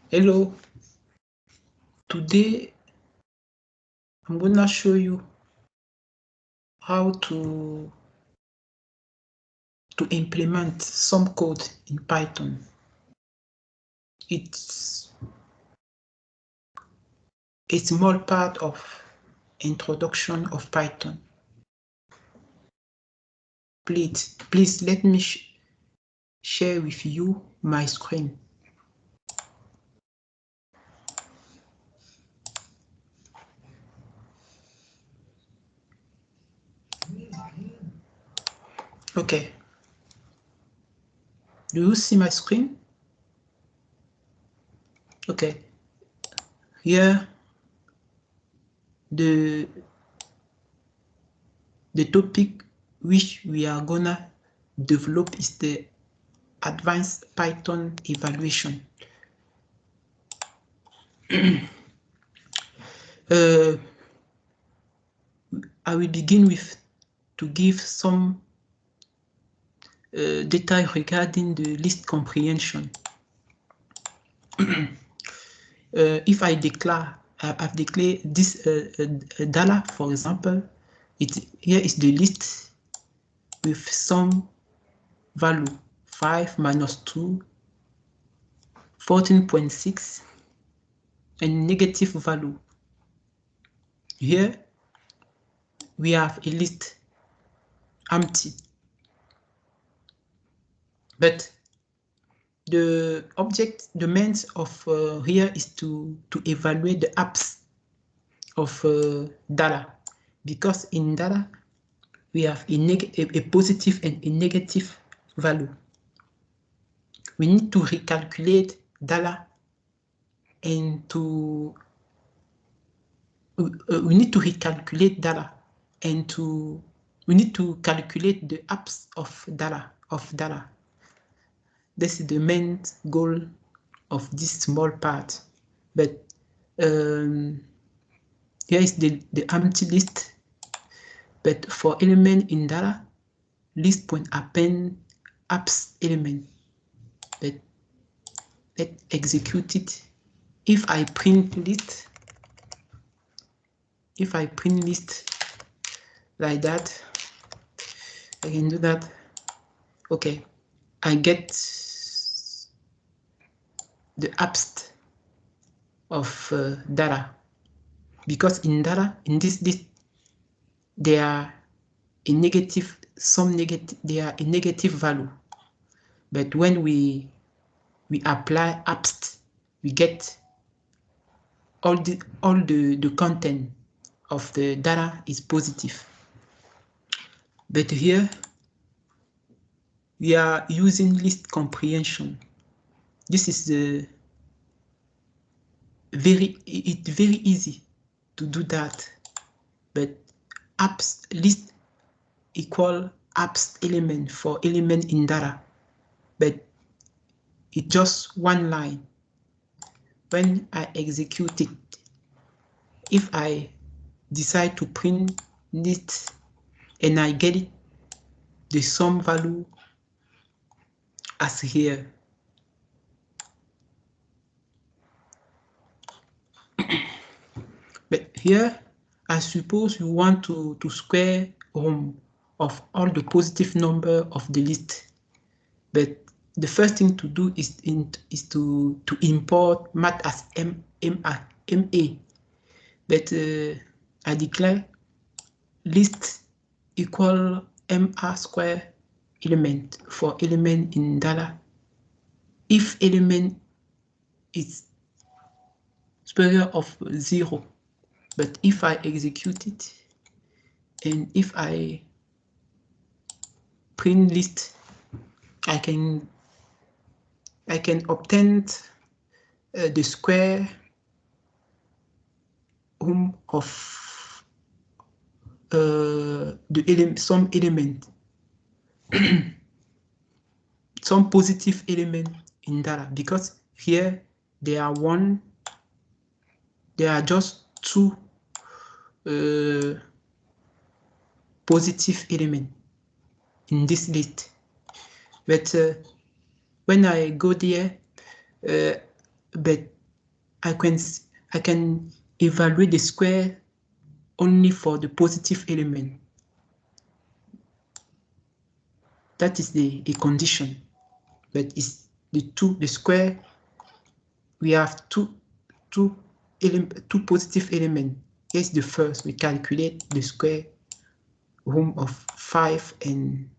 Hello, today I'm gonna show you how to implement some code in Python. It's a small part of introduction of Python. Please let me share with you my screen. Okay. Do you see my screen? Okay. Here, the topic which we are gonna develop is the advanced Python evaluation. I will begin with to give some detail regarding the list comprehension. If I've declared this dollar, for example, here is the list with some value 5 minus 2, 14.6, and negative value. Here we have a list empty, but the object, the main of here is to evaluate the apps of data, because in data we have a positive and a negative value. We need to recalculate data and to we need to recalculate data and we need to calculate the apps of data. This is the main goal of this small part. But here is the empty list. But for element in data, list point append apps element. But let's execute it. If I print list like that, I can do that. Okay, I get the apps of data, because in data, in this list, they are a negative, they are a negative value. But when we apply apps, we get all the content of the data is positive. But here we are using list comprehension. This is it's very easy to do that. But apps list equal apps element for element in data. But it's just one line. When I execute it, if I decide to print list and I get it, the sum value as here. But here, I suppose you want to square of all the positive number of the list. But the first thing to do is to import math as MA. But I declare list equal MA square element for element in data. If element is superior of 0, but if I execute it and if I print list, I can obtain the square of some element, some positive element in data, because here there are just 2 positive elements in this list. But when I go there, but I can evaluate the square only for the positive element. That is a condition, but it's the square. We have two positive elements. Here's the first. We calculate the square root of 5 and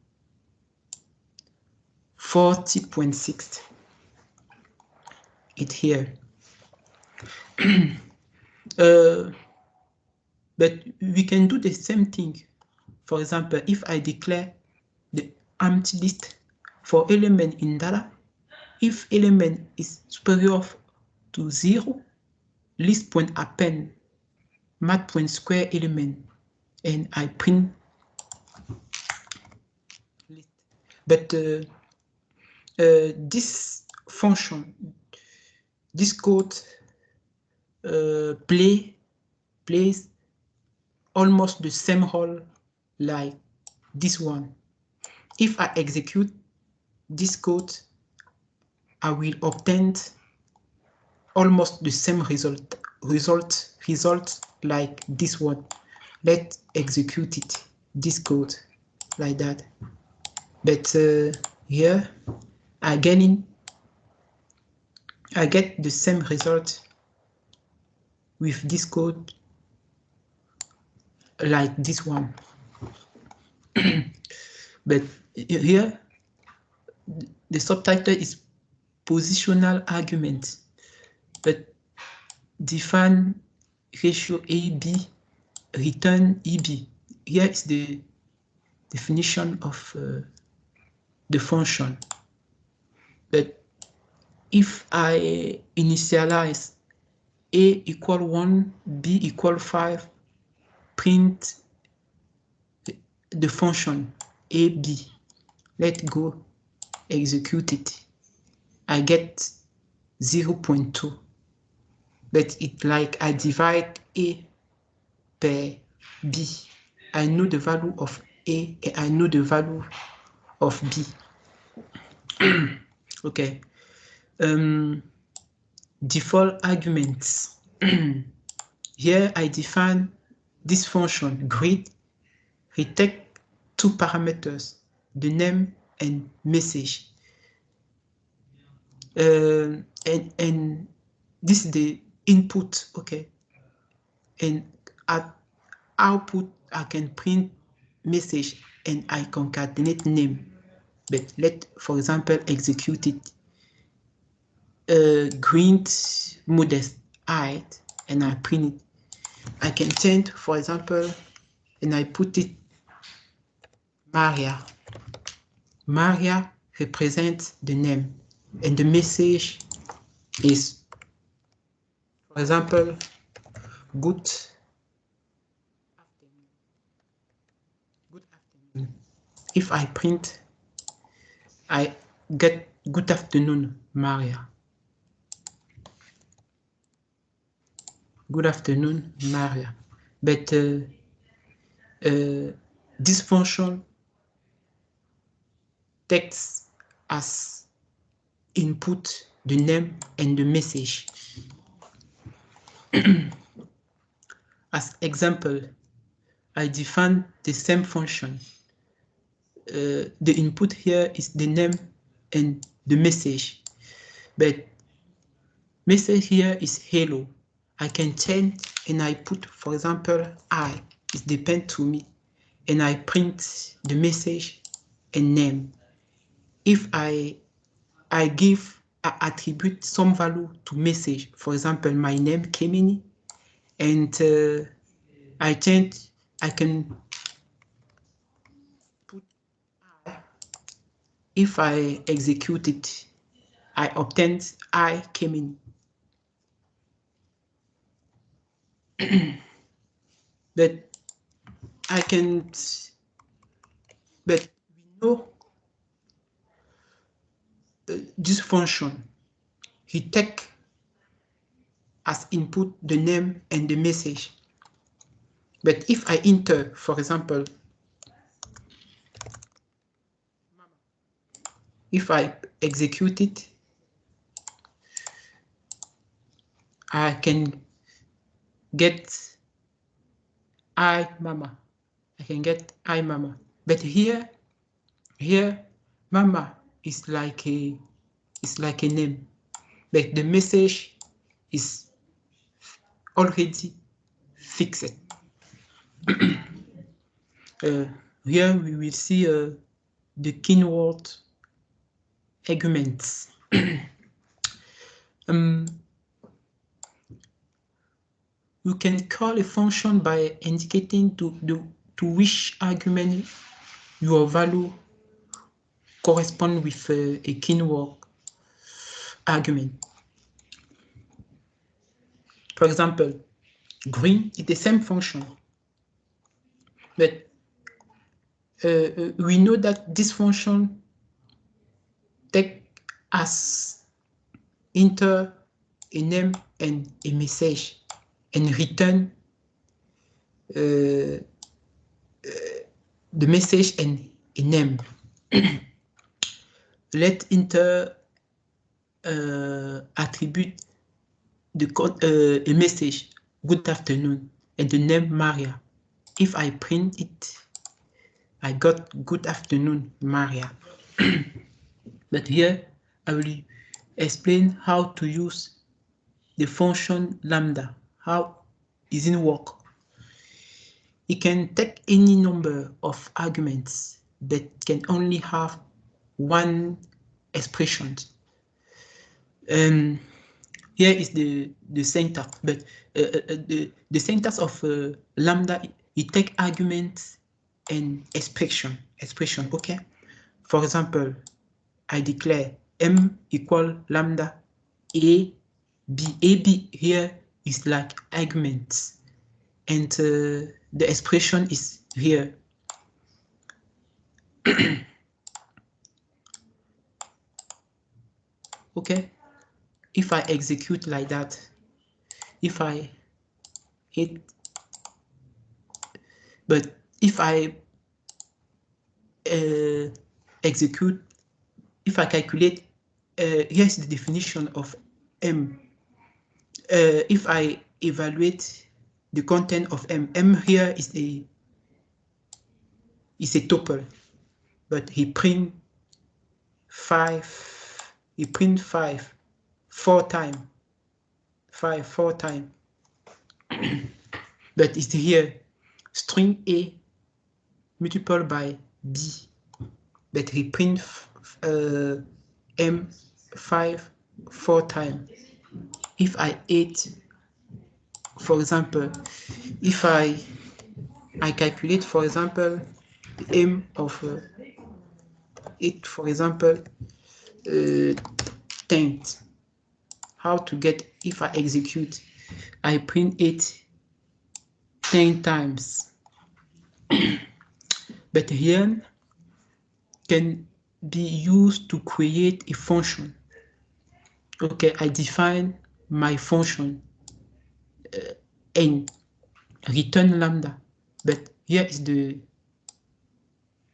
40.6. It here. But we can do the same thing. For example, if I declare the empty list for element in data, if element is superior to 0, list.append math.square element, and I print list. But this function, this code plays almost the same role like this one. If I execute this code, I will obtain almost the same result like this one. Let's execute it, this code, like that. But here, I get the same result with this code like this one. But here, the subtitle is positional argument, but define ratio AB, return EB. Here is the definition of the function. But if I initialize A equal 1, B equal 5, print the function AB. Let's go execute it. I get 0.2. But it's like I divide A per B. I know the value of A and I know the value of B. Okay. Default arguments. Here I define this function greet. We take two parameters, the name and message. And this is the input, okay? And at output, I can print message and I concatenate name. But let, for example, execute it. Grant modest height, and I print it. I can change, for example, and I put it Maria. Maria represents the name, and the message is, for example, good afternoon. If I print, I get good afternoon, Maria. Good afternoon, Maria. But this function takes as input the name and the message. As example, I define the same function. The input here is the name and the message, but message here is hello. I can change and I put, for example, I, it depends to me, and I print the message and name. If I give an attribute some value to message, for example, my name Kemini, and I change, I can put I. If I execute it, I obtain I Kemini. But I can, but we know this function, he take as input the name and the message. But if I enter, for example, if I execute it, I can get I mama. I can get I mama. But here mama is like a name. But the message is already fixed. Here we will see the keyword arguments. You can call a function by indicating to which argument your value correspond with a keyword argument. For example, green is the same function, but we know that this function take as enter a name and a message and return the message and a name. Let enter attribute a message, good afternoon, and the name Maria. If I print it, I got good afternoon, Maria. But here I will explain how to use the function lambda. How is it work? It can take any number of arguments that can only have one expression. Here is the syntax, but the syntax of lambda, it take arguments and expression, okay? For example, I declare m equal lambda a b here is like arguments, and the expression is here. Okay, if I execute like that, if I hit, but if I execute, if I calculate, here's the definition of m. If I evaluate the content of m here is a tuple, but he print 5, he print 5 4 times, 5 4 times. But it's here string a multiplied by b, but he print m 5 4 times. If I add, for example, if I calculate, for example, m of 8, for example, 10, how to get, if I execute, I print 8 10 times. But here can be used to create a function. Okay, I define my function n, return lambda, but here is the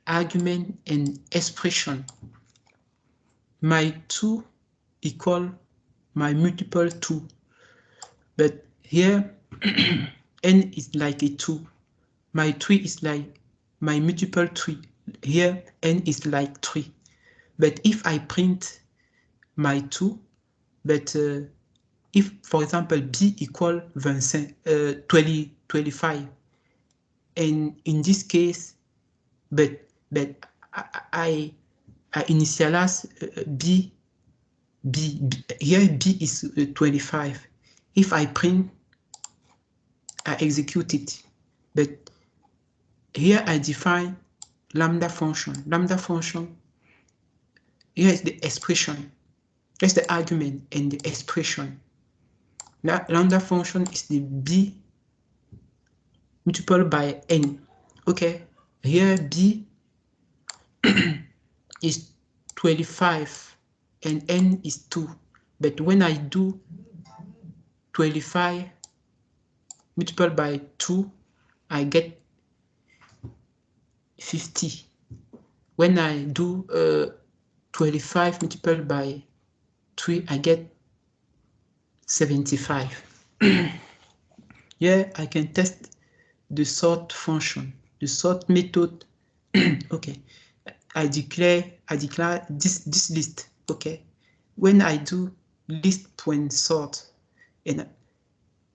argument and expression. My 2 equal my multiple 2, but here n is like a 2. My 3 is like my multiple 3. Here n is like 3. But if I print my 2, but if, for example, b equal 25, and in this case, but I initialize b, here b is 25. If I print, I execute it, but here I define lambda function. Lambda function, here is the expression. That's the argument and the expression. Now, lambda function is the b multiplied by n. Okay, here b is 25 and n is 2. But when I do 25 multiplied by 2, I get 50. When I do 25 multiplied by 3, I get 75. Here I can test the sort function, the sort method. Okay, I declare this list. Okay, when I do list point sort, and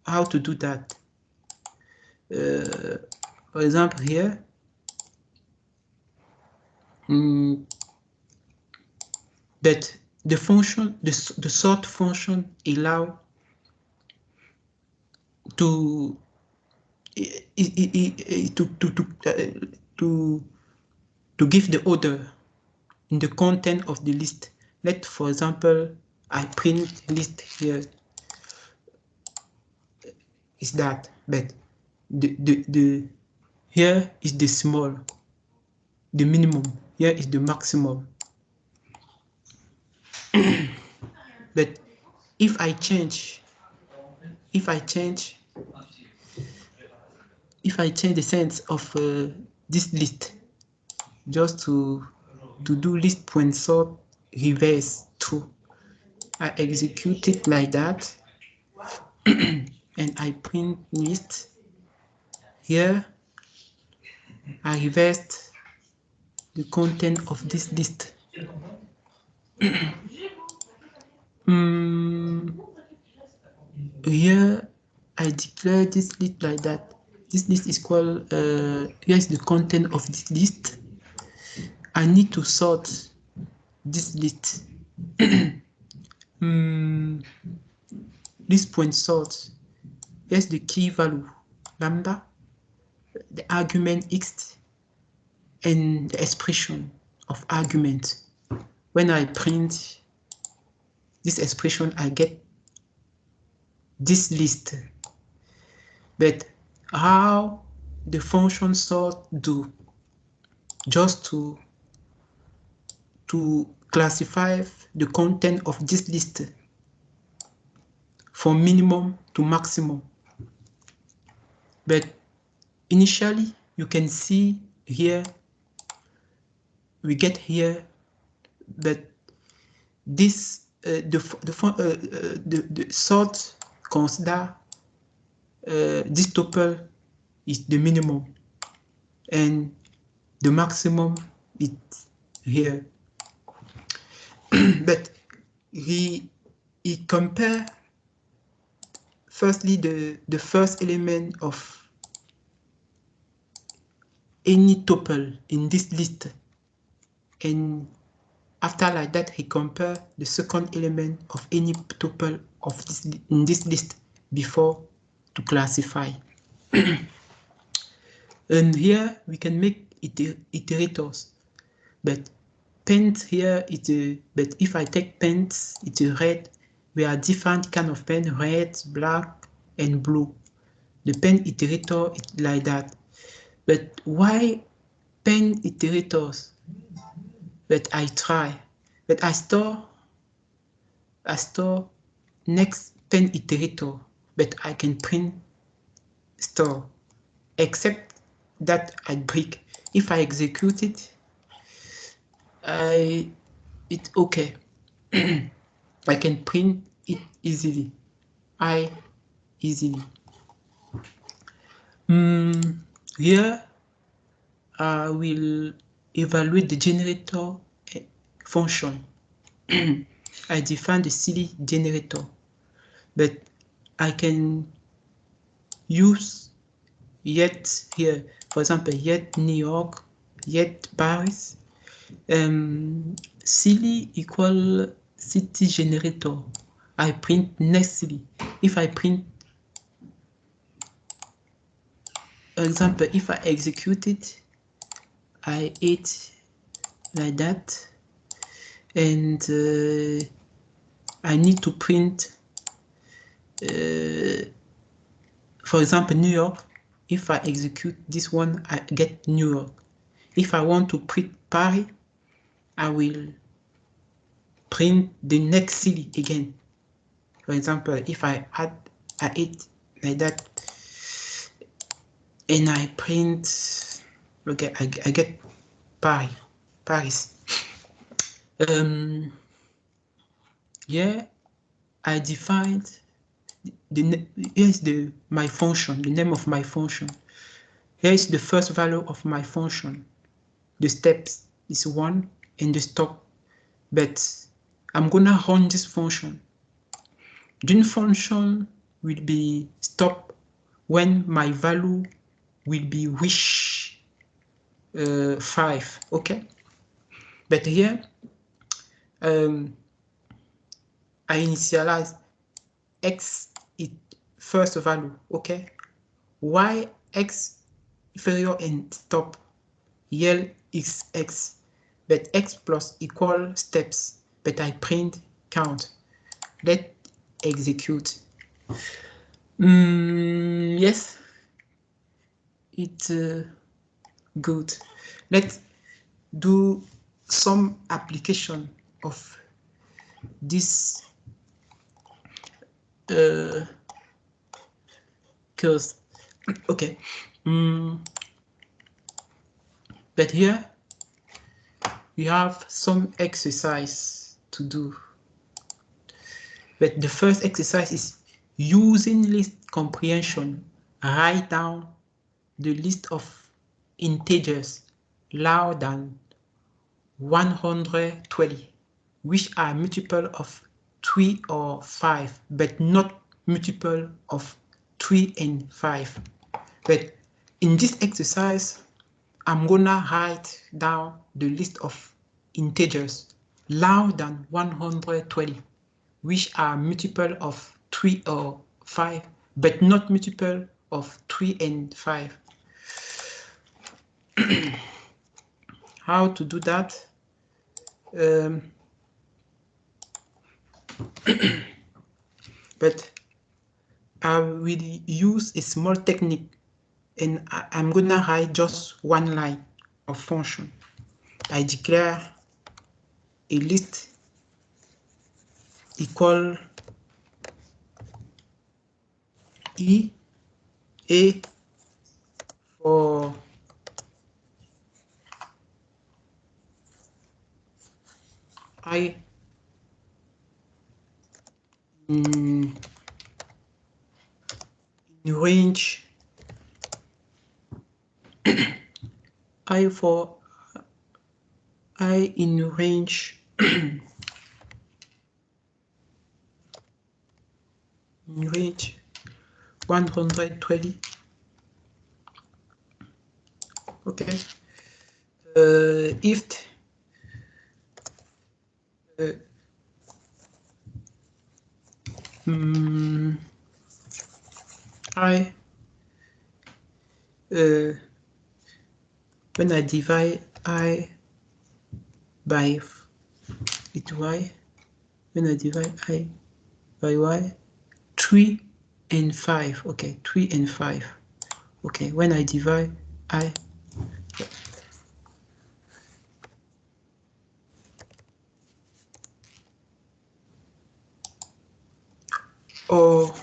how to do that? For example, here, that the function, the sort function allow to to give the order in the content of the list. Let, for example, I print list here is that, but the here is the small, the minimum, here is the maximum. But if I change the sense of this list, just to do list point sort reverse true, I execute it like that, and I print list. Here I reversed the content of this list. Here I declare this list like that. This list is called, here is the content of this list. I need to sort this list. This point sort, here's the key value, lambda, the argument x, and the expression of argument. When I print this expression, I get this list. But how the function sort do, just to classify the content of this list from minimum to maximum. But initially, you can see here, we get here that this the sort consider this tuple is the minimum, and the maximum is here. But he compare firstly the first element of any tuple in this list, and after like that he compare the second element of any tuple of this in this list before to classify. And here we can make iterators, but paint here but if I take paints, it's a red. We are different kind of pen, red, black, and blue. The pen iterator is like that. But why pen iterators? But I try. But I store next pen iterator, but I can print store, except that I break. If I execute it, it's okay. I can print it easily. Easily. Here I will evaluate the generator function. I define the silly generator, but I can use yet here, for example, yet New York, yet Paris. Silly equal city generator. I print next silly. If I print, for example, if I execute it, I hit like that, and I need to print, for example, New York. If I execute this one, I get New York. If I want to print Paris, I will print the next city again. For example, if I hit like that, and I print, okay, I get Paris. Yeah, I defined here's my function, the name of my function. Here is the first value of my function. The steps is 1 and the stop. But I'm gonna run this function. This function will be stop when my value will be reach 5. Okay. But here I initialize x is first value. Okay. Y x inferior and stop. Yell is x, but x plus equal steps, but I print count. Let's execute. Yes, it's good. Let's do some application of this course. Okay. But here we have some exercise to do. But the first exercise is using list comprehension. Write down the list of integers louder than 120, which are multiple of 3 or 5, but not multiple of 3 and 5. But in this exercise, I'm gonna write down the list of integers louder than 120, which are multiple of 3 or 5, but not multiple of 3 and 5. How to do that? But I will use a small technique, and I'm gonna write just one line of function. I declare a list equal E A for I in range I for I in range in range 120. Okay. If I when I divide I by it y, when I divide I by y, 3 and 5. Okay, 3 and 5. Okay, when I divide I or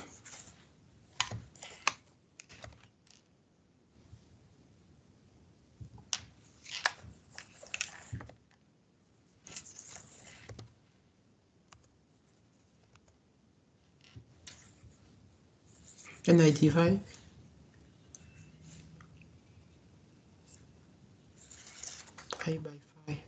when I divide I by 5.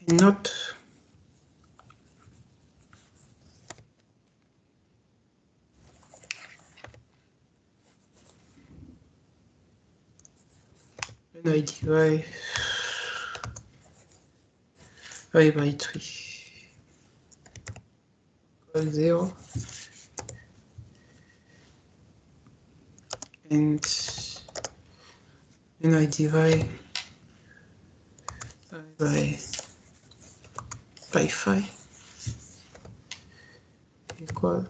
And not when I divide I by 3 equals 0, and when I divide I by 5 equal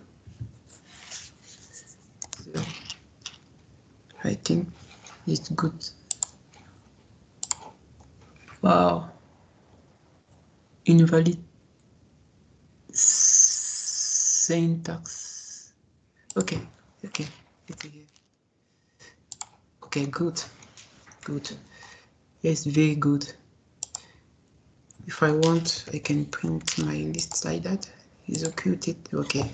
0. I think it's good. Wow. Invalid syntax. Okay, okay, it's okay. Okay, good, good. Yes, very good. If I want, I can print my list like that. Execute it. Okay.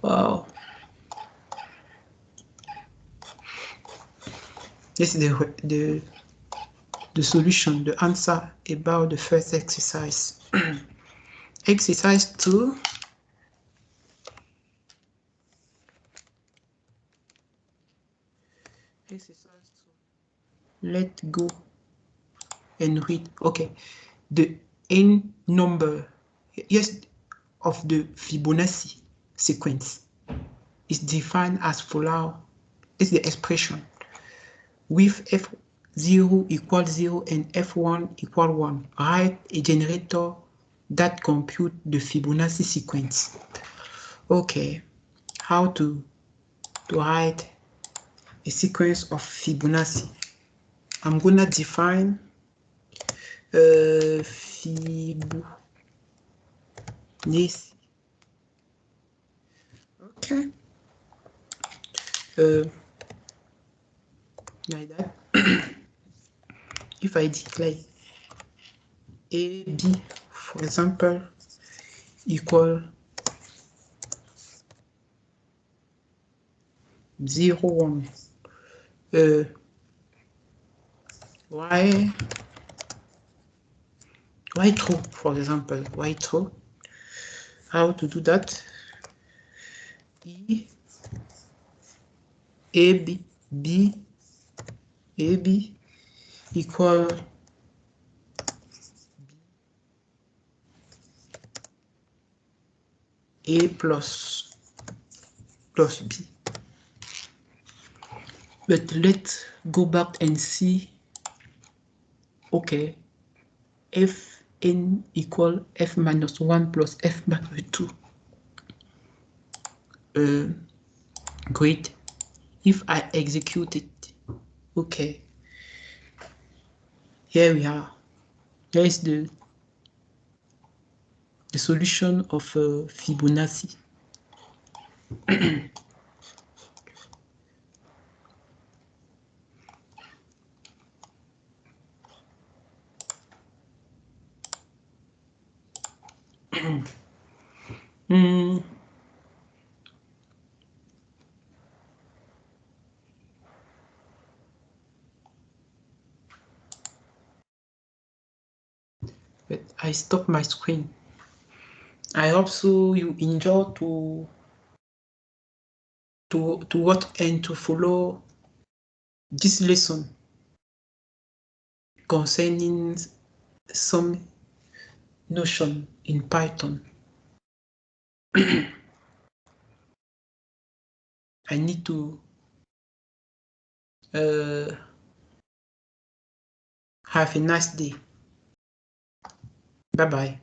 Wow. This is the solution, the answer about the first exercise. Exercise 2. Exercise 2. Let's go and read. Okay. The n number, yes, of the Fibonacci sequence is defined as follows. This is the expression. With f0 equals 0 and f1 equal 1, write a generator that compute the Fibonacci sequence. Okay, how to write a sequence of Fibonacci? I'm gonna define Fibonacci. Okay. Like that. If I declare A, B, for example, equal 0, 1, y true, for example, y true. How to do that? E, A, B, B, A, B equal A plus B. But let's go back and see. Okay, Fn equal F minus 1 plus F minus 2. Great. If I execute it, okay, here we are. There is the solution of Fibonacci. But I stop my screen. I hope so you enjoy to watch and to follow this lesson concerning some notion in Python. I need to have a nice day. Bye bye.